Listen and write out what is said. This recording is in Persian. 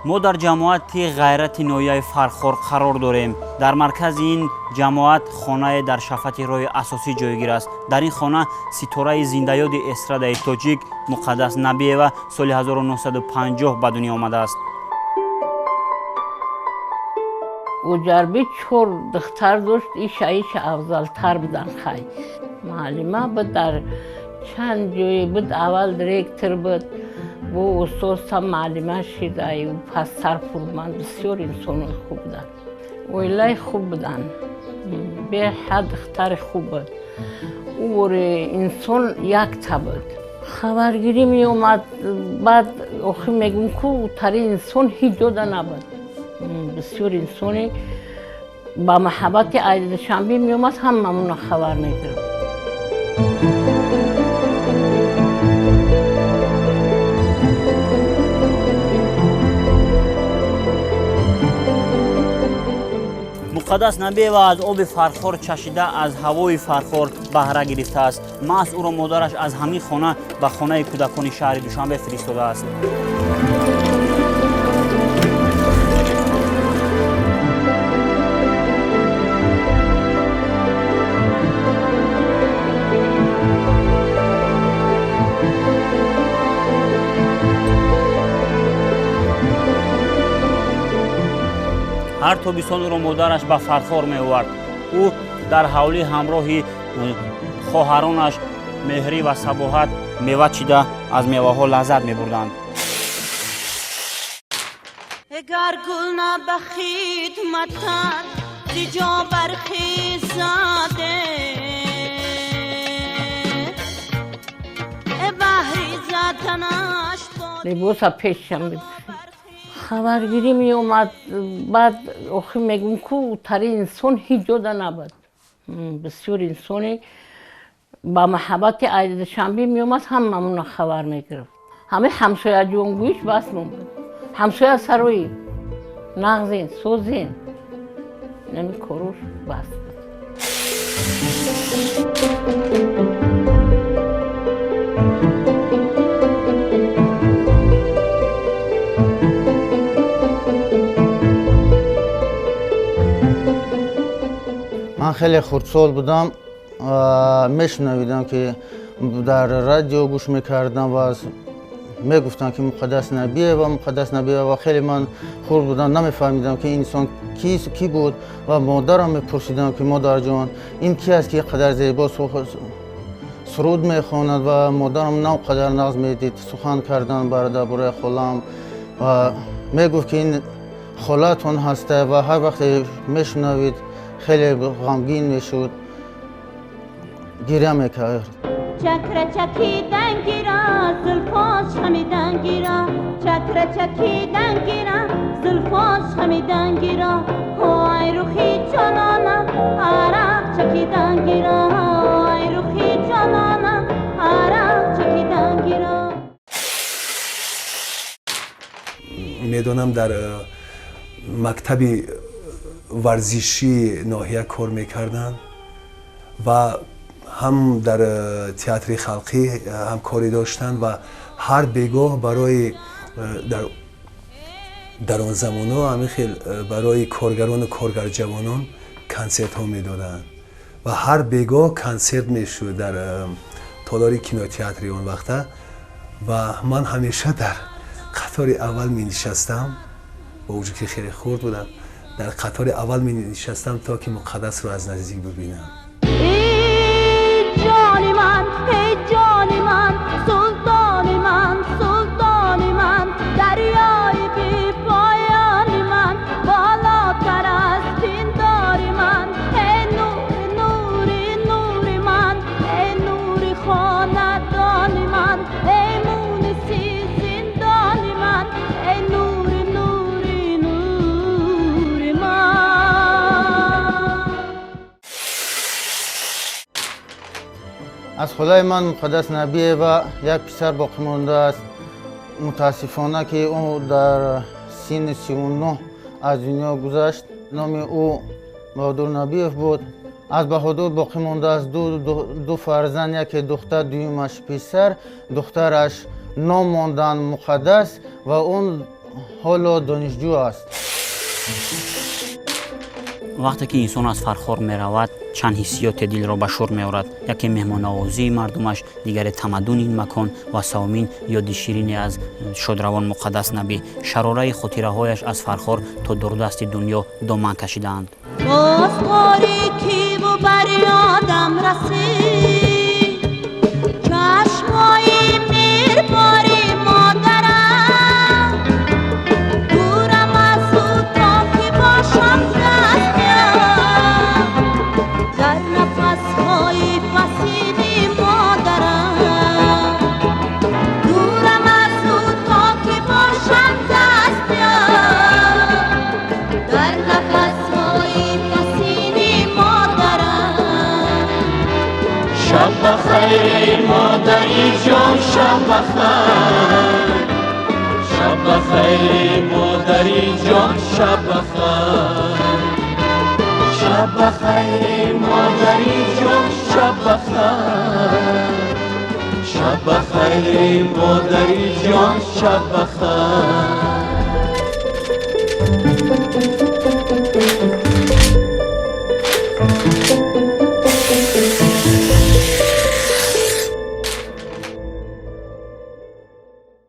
ما در جماعت غیرت نویه فرخور قرار داریم. در مرکز این جماعت خانه در شفت روی اساسی جایگیر است. در این خانه ستاره زنده‌یاد استرادای تاجیک مقدس نبیه سال 1950 به دنیا آمده است. او جربی چور دختر داشت، ایش افضل تر بودن خیلی. معلمه بود، در چند جایی بود، اول دیرکتر بود. و استاد هم معلمه شده و پس سرپرمند. بسیار انسان خوب بودن، ویلای خوب بودن، به حد دختر خوب بود. او انسان یک تا بود. خبرگیری می اومد، بعد آخی میگم که تری انسان هیچ جدا نبود. بسیار انسانی با محبت عید شنبه می اومد، هم ممنون خبر میگرد. مقدس نبی و از آب فرخور چشیده از هوای فرخور بهره گرفته است. ماس او را مادرش از همین خانه به خانه کودکان شهر دوشنبه فرستاده است. هر تابستان او را مادرش به فرخور می آورد. او در حولی همراهی خواهرانش مهری و صباحت میوه چیده از میوه ها لذت می بردند. اگر گل نبخید متن زیجا برخیزاده بحری زدنش لباس پیشم بود. خبرگیری می اومد، بعد آخی میگم که تری انسان هیچ جدا نبود. بسیار انسانی با محبت عید شنبه می اومد، هم ممنون خبر میگرفت. همه همسایه جونگویش بس بود. همسایه سروی نغزین سوزین نمی کروش بس بود. من خیلی خردسال بودم، میشنویدم که در رادیو گوش میکردم و میگفتن که مقدس نبیه و خیلی من خرد بودم، نمیفهمیدم که این انسان کی بود و مادرم میپرسیدم که مادر جان این کی است که قدر زیبا سرود میخواند و مادرم نو قدر نغز میدید. سخن کردن برای خالم و میگفت که این خالتون هسته و هر وقت میشنوید خیلی غمگین میشد، گریه میکرد. چکره چکیدن گیرا زلفاش خمیدن گیرا چکره چکیدن گیرا زلفاش خمیدن گیرا های روخی جانانم عرق چکیدن گیرا های روخی جانانم عرق چکیدن گیرا. میدونم در مکتب ورزشی ناحیه کار میکردن و هم در تئاتر خلقی هم کاری داشتن و هر بیگاه برای در آن زمانها همین خیلی برای کارگران و کارگر جوانان کنسرت ها میدادن و هر بیگاه کنسرت میشد در تالار کینوتئاتر اون وقته و من همیشه در قطار اول می نشستم، با وجود که خیلی خرد بودم در قطار اول می نشستم تا که مقدس رو از نزدیک ببینم. جانی من ای جانی من سلطانی من سلطانی من دریای بی پایانی من بالاتر از پینداری من ای نوری نوری نوری من ای نوری خاندانی من ای مونسی زندانی من ای نوری نوری نوری من. از خدای من مقدس نبیه و یک پسر باقی مانده است. متاسفانه که او در سن 39 از دنیا گذشت. نام او بهادر نبیف بود. از بهادر باقی مونده است دو فرزند، یک دختر دویمش پسر. دخترش نام ماندن مقدس و اون حالا دانشجو است. وقتی که انسان از فرخار میرود چند حسیات دل را به شور میآورد. یکی مهمان‌نوازی مردمش، دیگر تمدن این مکان و سومین یاد شیرین از شادروان مقدس نبی. شراره خاطره‌هایش از فرخار تا دوردست دنیا دامن کشیدند. باز تاریکی و بر یادم رسید، چشمای میرباری مادرم، دورم از او تا که باشم دستم، در نفسهای پسینی مادرم، دورم از او تا که باشم دستم، در نفسهای پسینی مادرم. شب بخیر مادری جان، شب بخیر، شب بخیر مادری جان، شب بخیر، شب بخیر مادری جان، شب بخیر، شب بخیر مادری جان، شب بخیر.